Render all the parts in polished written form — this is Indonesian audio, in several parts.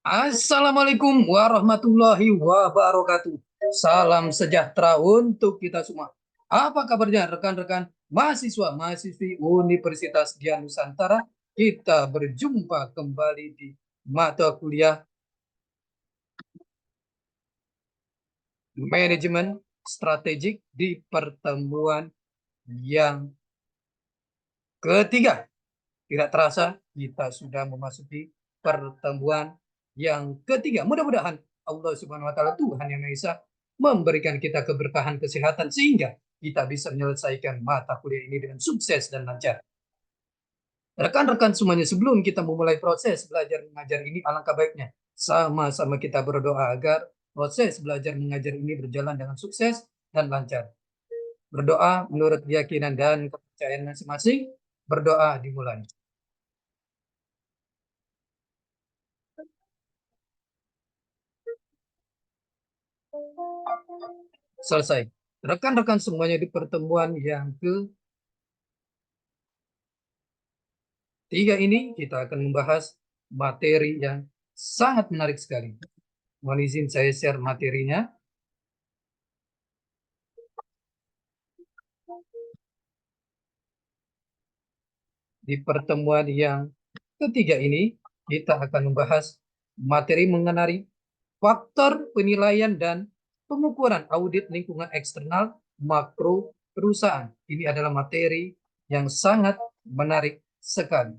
Assalamualaikum warahmatullahi wabarakatuh. Salam sejahtera untuk kita semua. Apa kabarnya rekan-rekan mahasiswa-mahasiswi Universitas Dian Nusantara? Kita berjumpa kembali di mata kuliah Manajemen Strategik di pertemuan yang ketiga. Tidak terasa kita sudah memasuki pertemuan yang ketiga. Mudah-mudahan Allah Subhanahu wa taala Tuhan yang Maha Esa memberikan kita keberkahan kesehatan sehingga kita bisa menyelesaikan mata kuliah ini dengan sukses dan lancar. Rekan-rekan semuanya, sebelum kita memulai proses belajar mengajar ini, alangkah baiknya sama-sama kita berdoa agar proses belajar mengajar ini berjalan dengan sukses dan lancar. Berdoa menurut keyakinan dan kepercayaan masing-masing. Berdoa dimulai. Selesai. Rekan-rekan semuanya, di pertemuan yang ketiga ini kita akan membahas materi yang sangat menarik sekali. Mohon izin saya share materinya. Di pertemuan yang ketiga ini kita akan membahas materi mengenai faktor penilaian dan pengukuran audit lingkungan eksternal makro perusahaan. Ini adalah materi yang sangat menarik sekali.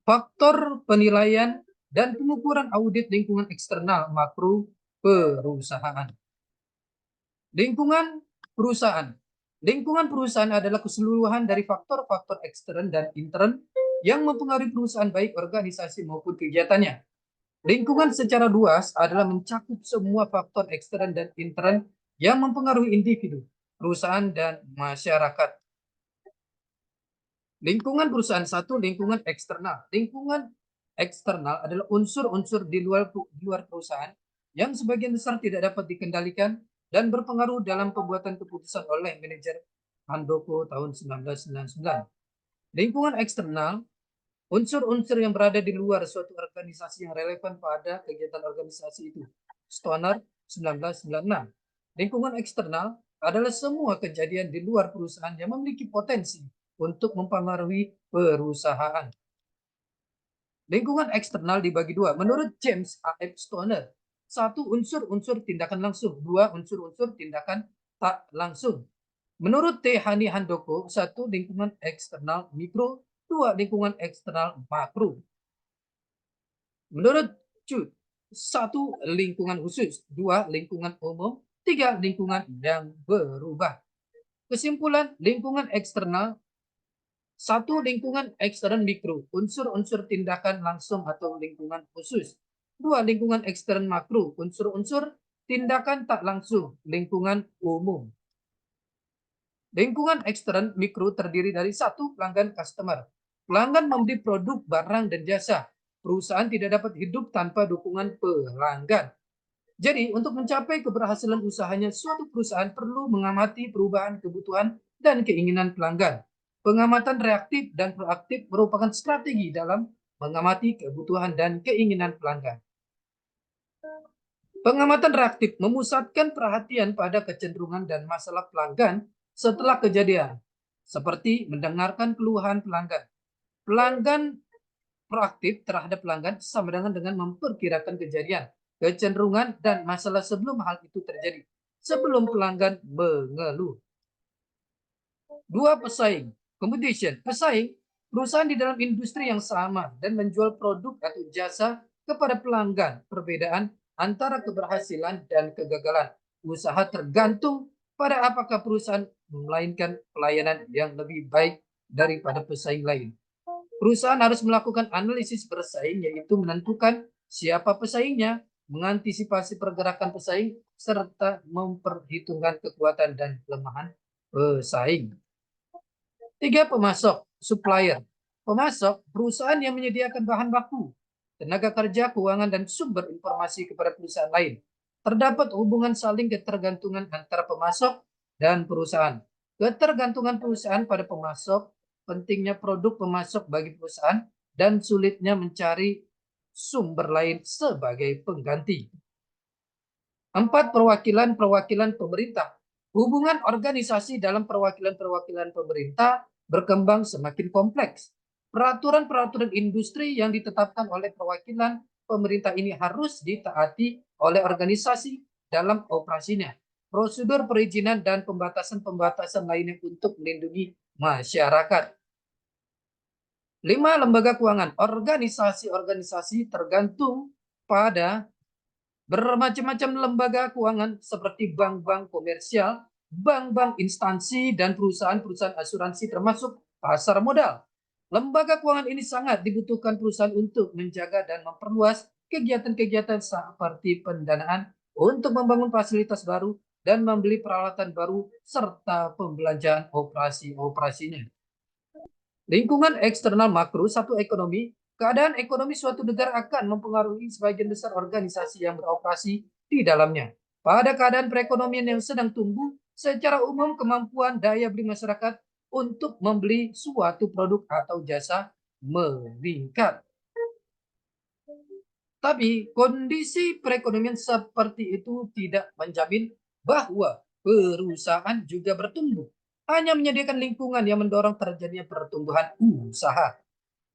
Faktor penilaian dan pengukuran audit lingkungan eksternal makro perusahaan. Lingkungan perusahaan. Lingkungan perusahaan adalah keseluruhan dari faktor-faktor ekstern dan intern yang mempengaruhi perusahaan, baik organisasi maupun kegiatannya. Lingkungan secara luas adalah mencakup semua faktor ekstern dan intern yang mempengaruhi individu, perusahaan, dan masyarakat. Lingkungan perusahaan. Satu, lingkungan eksternal. Lingkungan eksternal adalah unsur-unsur di luar perusahaan yang sebagian besar tidak dapat dikendalikan dan berpengaruh dalam pembuatan keputusan oleh manajer Handoko tahun 1999. Lingkungan eksternal, unsur-unsur yang berada di luar suatu organisasi yang relevan pada kegiatan organisasi itu. Stoner 1996. Lingkungan eksternal adalah semua kejadian di luar perusahaan yang memiliki potensi untuk mempengaruhi perusahaan. Lingkungan eksternal dibagi dua menurut James A. F. Stoner. Satu, unsur-unsur tindakan langsung. Dua, unsur-unsur tindakan tak langsung. Menurut T. Hani Handoko, satu, lingkungan eksternal mikro. Dua, lingkungan eksternal makro. Menurut Chu, satu, lingkungan khusus. Dua, lingkungan umum. Tiga, lingkungan yang berubah. Kesimpulan, lingkungan eksternal. Satu, lingkungan ekstern mikro, unsur-unsur tindakan langsung atau lingkungan khusus. Dua, lingkungan ekstern makro, unsur-unsur tindakan tak langsung, lingkungan umum. Lingkungan ekstern mikro terdiri dari satu, pelanggan customer. Pelanggan membeli produk, barang, dan jasa. Perusahaan tidak dapat hidup tanpa dukungan pelanggan. Jadi, untuk mencapai keberhasilan usahanya, suatu perusahaan perlu mengamati perubahan kebutuhan dan keinginan pelanggan. Pengamatan reaktif dan proaktif merupakan strategi dalam mengamati kebutuhan dan keinginan pelanggan. Pengamatan reaktif memusatkan perhatian pada kecenderungan dan masalah pelanggan setelah kejadian, seperti mendengarkan keluhan pelanggan. Pelanggan proaktif terhadap pelanggan sama dengan memperkirakan kejadian, kecenderungan, dan masalah sebelum hal itu terjadi, sebelum pelanggan mengeluh. Dua, pesaing. Competition. Pesaing, perusahaan di dalam industri yang sama dan menjual produk atau jasa kepada pelanggan. Perbedaan antara keberhasilan dan kegagalan usaha tergantung pada apakah perusahaan melainkan pelayanan yang lebih baik daripada pesaing lain. Perusahaan harus melakukan analisis bersaing, yaitu menentukan siapa pesaingnya, mengantisipasi pergerakan pesaing, serta memperhitungkan kekuatan dan kelemahan pesaing. 3. Pemasok, supplier. Pemasok, perusahaan yang menyediakan bahan baku, tenaga kerja, keuangan, dan sumber informasi kepada perusahaan lain. Terdapat hubungan saling ketergantungan antara pemasok dan perusahaan. Ketergantungan perusahaan pada pemasok, pentingnya produk pemasok bagi perusahaan, dan sulitnya mencari sumber lain sebagai pengganti. 4. Perwakilan pemerintah. Hubungan organisasi dalam perwakilan pemerintah berkembang semakin kompleks. Peraturan-peraturan industri yang ditetapkan oleh perwakilan pemerintah ini harus ditaati oleh organisasi dalam operasinya. Prosedur perizinan dan pembatasan-pembatasan lainnya untuk melindungi masyarakat. 5. Lembaga keuangan. Organisasi-organisasi tergantung pada bermacam-macam lembaga keuangan seperti bank-bank komersial, bank-bank instansi, dan perusahaan-perusahaan asuransi termasuk pasar modal. Lembaga keuangan ini sangat dibutuhkan perusahaan untuk menjaga dan memperluas kegiatan-kegiatan seperti pendanaan untuk membangun fasilitas baru dan membeli peralatan baru serta pembelanjaan operasi-operasinya. Lingkungan eksternal makro satu ekonomi, keadaan ekonomi suatu negara akan mempengaruhi sebagian besar organisasi yang beroperasi di dalamnya. Pada keadaan perekonomian yang sedang tumbuh, secara umum kemampuan daya beli masyarakat untuk membeli suatu produk atau jasa meningkat. Tapi kondisi perekonomian seperti itu tidak menjamin bahwa perusahaan juga bertumbuh. Hanya menyediakan lingkungan yang mendorong terjadinya pertumbuhan usaha.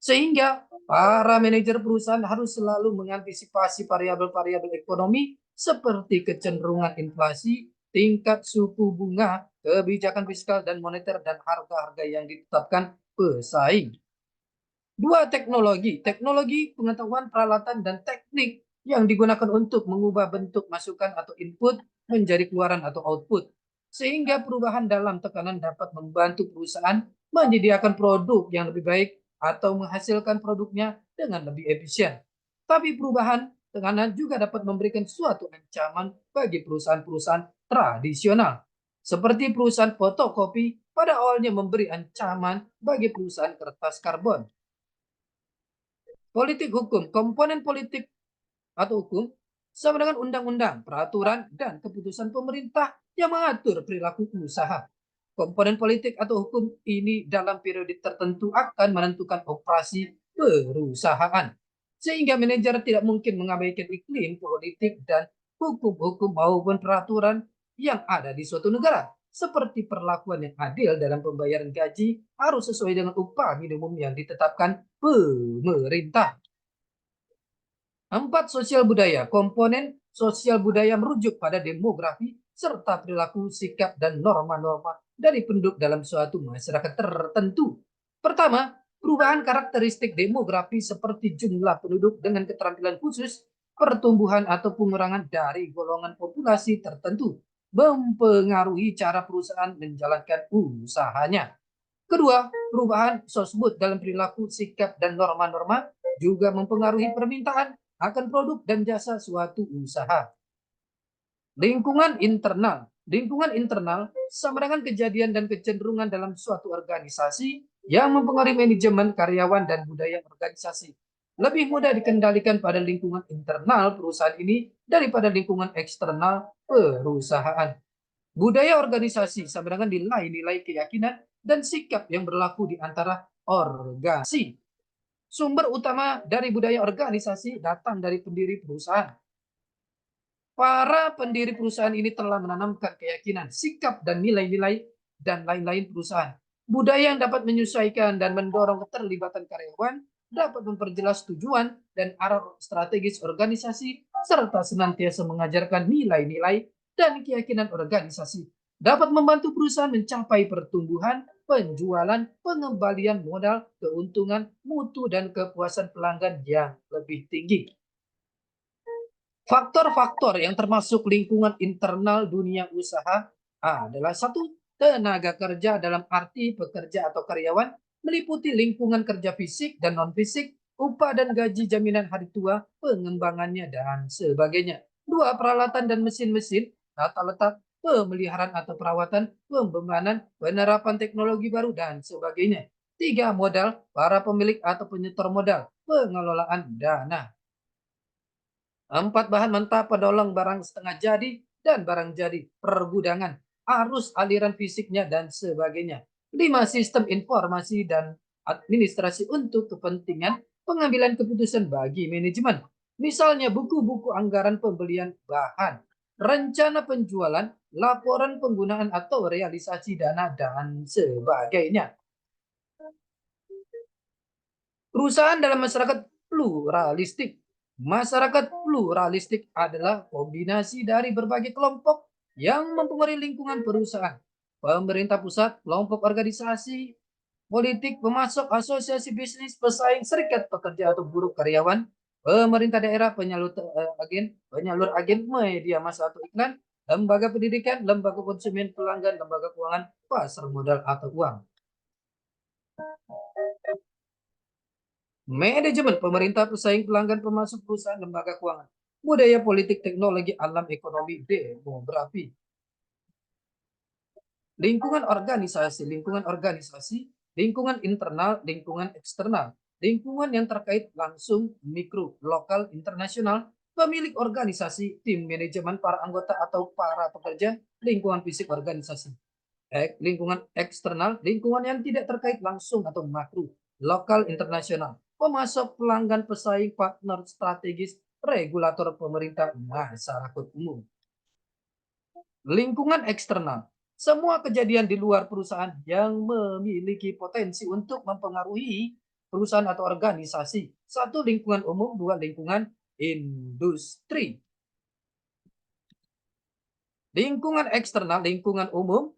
Sehingga para manajer perusahaan harus selalu mengantisipasi variabel-variabel ekonomi seperti kecenderungan inflasi, tingkat suku bunga, kebijakan fiskal dan moneter, dan harga-harga yang ditetapkan pesaing. 2. Teknologi pengetahuan, peralatan, dan teknik yang digunakan untuk mengubah bentuk masukan atau input menjadi keluaran atau output. Sehingga perubahan dalam tekanan dapat membantu perusahaan menyediakan produk yang lebih baik atau menghasilkan produknya dengan lebih efisien. Tapi perubahan tekanan juga dapat memberikan suatu ancaman bagi perusahaan-perusahaan tradisional. Seperti perusahaan fotokopi pada awalnya memberi ancaman bagi perusahaan kertas karbon. Politik hukum, komponen politik atau hukum sama dengan undang-undang, peraturan, dan keputusan pemerintah yang mengatur perilaku usaha. Komponen politik atau hukum ini dalam periode tertentu akan menentukan operasi perusahaan. Sehingga manajer tidak mungkin mengabaikan iklim politik dan hukum-hukum maupun peraturan yang ada di suatu negara. Seperti perlakuan yang adil dalam pembayaran gaji harus sesuai dengan upah minimum yang ditetapkan pemerintah. 4. Sosial budaya. Komponen sosial budaya merujuk pada demografi serta perilaku, sikap, dan norma-norma dari penduduk dalam suatu masyarakat tertentu. Pertama, perubahan karakteristik demografi seperti jumlah penduduk dengan keterampilan khusus, pertumbuhan atau pengurangan dari golongan populasi tertentu mempengaruhi cara perusahaan menjalankan usahanya. Kedua, perubahan sosbud dalam perilaku, sikap, dan norma-norma juga mempengaruhi permintaan akan produk dan jasa suatu usaha. Lingkungan internal. Lingkungan internal sama dengan kejadian dan kecenderungan dalam suatu organisasi yang mempengaruhi manajemen, karyawan, dan budaya organisasi. Lebih mudah dikendalikan pada lingkungan internal perusahaan ini daripada lingkungan eksternal perusahaan. Budaya organisasi sama dengan nilai-nilai, keyakinan, dan sikap yang berlaku di antara organisasi. Sumber utama dari budaya organisasi datang dari pendiri perusahaan. Para pendiri perusahaan ini telah menanamkan keyakinan, sikap, dan nilai-nilai dan lain-lain perusahaan. Budaya yang dapat menyesuaikan dan mendorong keterlibatan karyawan, dapat memperjelas tujuan dan arah strategis organisasi, serta senantiasa mengajarkan nilai-nilai dan keyakinan organisasi. Dapat membantu perusahaan mencapai pertumbuhan, penjualan, pengembalian modal, keuntungan, mutu, dan kepuasan pelanggan yang lebih tinggi. Faktor-faktor yang termasuk lingkungan internal dunia usaha adalah satu, tenaga kerja dalam arti pekerja atau karyawan meliputi lingkungan kerja fisik dan non-fisik, upah dan gaji, jaminan hari tua, pengembangannya, dan sebagainya. Dua, peralatan dan mesin-mesin, tata letak, pemeliharaan atau perawatan, pembenahan, penerapan teknologi baru, dan sebagainya. Tiga, modal, para pemilik atau penyetor modal, pengelolaan dana. Empat, bahan mentah, penolong, barang setengah jadi, dan barang jadi, pergudangan, arus aliran fisiknya, dan sebagainya. Lima, sistem informasi dan administrasi untuk kepentingan pengambilan keputusan bagi manajemen. Misalnya buku-buku anggaran pembelian bahan, rencana penjualan, laporan penggunaan atau realisasi dana, dan sebagainya. Perusahaan dalam masyarakat pluralistik. Masyarakat pluralistik adalah kombinasi dari berbagai kelompok yang mempengaruhi lingkungan perusahaan. Pemerintah pusat, kelompok organisasi, politik, pemasok, asosiasi bisnis, pesaing, serikat pekerja atau buruh karyawan, pemerintah daerah, penyalur agen media massa atau iklan, lembaga pendidikan, lembaga konsumen, pelanggan, lembaga keuangan, pasar modal atau uang. Manajemen, pemerintah, pesaing, pelanggan, pemasok, perusahaan, lembaga keuangan. Budaya, politik, teknologi, alam, ekonomi, demografi. Lingkungan organisasi, lingkungan internal, lingkungan eksternal. Lingkungan yang terkait langsung, mikro, lokal, internasional, pemilik organisasi, tim manajemen, para anggota atau para pekerja, lingkungan fisik organisasi. Lingkungan eksternal, lingkungan yang tidak terkait langsung atau makro, lokal, internasional, pemasok, pelanggan, pesaing, partner strategis, regulator, pemerintah, masyarakat umum. Lingkungan eksternal, semua kejadian di luar perusahaan yang memiliki potensi untuk mempengaruhi perusahaan atau organisasi. Satu, lingkungan umum. Dua, lingkungan industri. Lingkungan eksternal, lingkungan umum,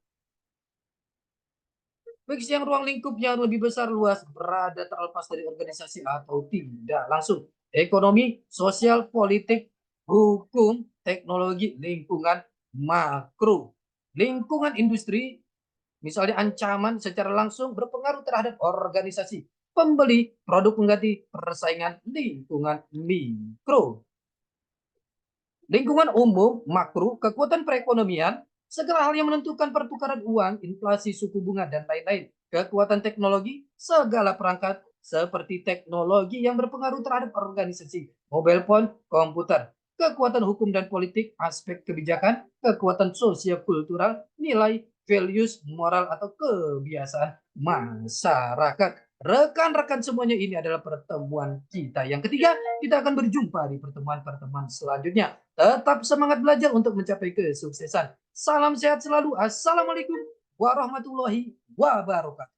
fiksi yang ruang lingkupnya lebih besar, luas, berada terlepas dari organisasi atau tidak langsung. Ekonomi, sosial, politik, hukum, teknologi, lingkungan makro. Lingkungan industri, misalnya ancaman secara langsung berpengaruh terhadap organisasi, pembeli, produk pengganti, persaingan, lingkungan mikro. Lingkungan umum, makro, kekuatan perekonomian, segala hal yang menentukan pertukaran uang, inflasi, suku bunga, dan lain-lain. Kekuatan teknologi, segala perangkat seperti teknologi yang berpengaruh terhadap organisasi, mobile phone, komputer. Kekuatan hukum dan politik, aspek kebijakan, kekuatan sosial kultural, nilai, values, moral atau kebiasaan masyarakat. Rekan-rekan semuanya, ini adalah pertemuan kita yang ketiga. Kita akan berjumpa di pertemuan-pertemuan selanjutnya. Tetap semangat belajar untuk mencapai kesuksesan. Salam sehat selalu. Assalamualaikum warahmatullahi wabarakatuh.